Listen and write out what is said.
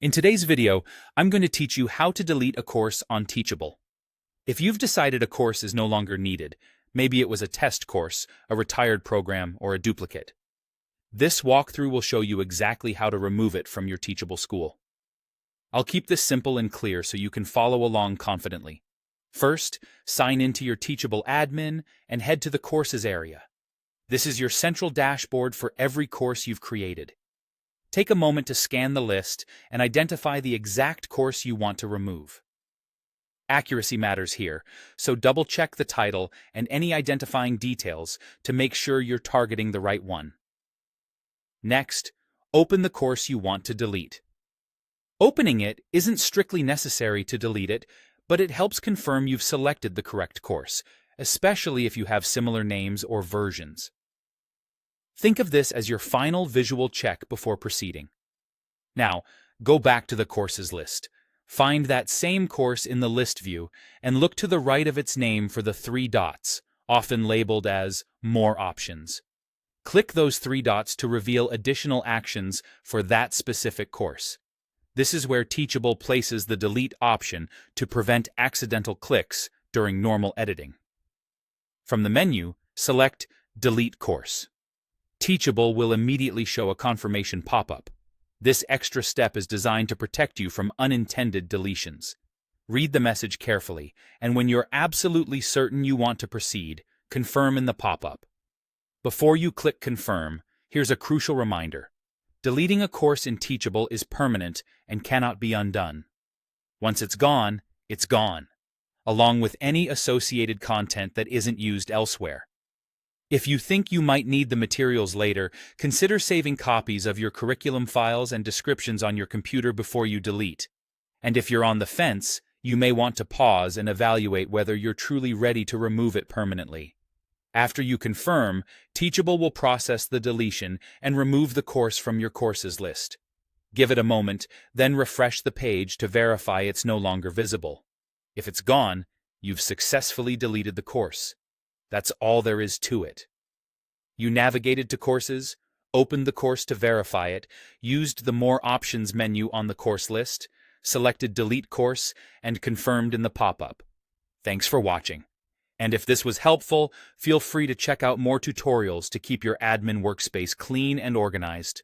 In today's video, I'm going to teach you how to delete a course on Teachable. If you've decided a course is no longer needed, maybe it was a test course, a retired program, or a duplicate, this walkthrough will show you exactly how to remove it from your Teachable school. I'll keep this simple and clear so you can follow along confidently. First, sign into your Teachable admin and head to the Courses area. This is your central dashboard for every course you've created. Take a moment to scan the list and identify the exact course you want to remove. Accuracy matters here, so double-check the title and any identifying details to make sure you're targeting the right one. Next, open the course you want to delete. Opening it isn't strictly necessary to delete it, but it helps confirm you've selected the correct course, especially if you have similar names or versions. Think of this as your final visual check before proceeding. Now, go back to the courses list. Find that same course in the list view and look to the right of its name for the three dots, often labeled as More Options. Click those three dots to reveal additional actions for that specific course. This is where Teachable places the delete option to prevent accidental clicks during normal editing. From the menu, select Delete Course. Teachable will immediately show a confirmation pop-up. This extra step is designed to protect you from unintended deletions. Read the message carefully, and when you're absolutely certain you want to proceed, confirm in the pop-up. Before you click Confirm, here's a crucial reminder. Deleting a course in Teachable is permanent and cannot be undone. Once it's gone, along with any associated content that isn't used elsewhere. If you think you might need the materials later, consider saving copies of your curriculum files and descriptions on your computer before you delete. And if you're on the fence, you may want to pause and evaluate whether you're truly ready to remove it permanently. After you confirm, Teachable will process the deletion and remove the course from your courses list. Give it a moment, then refresh the page to verify it's no longer visible. If it's gone, you've successfully deleted the course. That's all there is to it. You navigated to Courses, opened the course to verify it, used the More Options menu on the course list, selected Delete Course, and confirmed in the pop-up. Thanks for watching. And if this was helpful, feel free to check out more tutorials to keep your admin workspace clean and organized.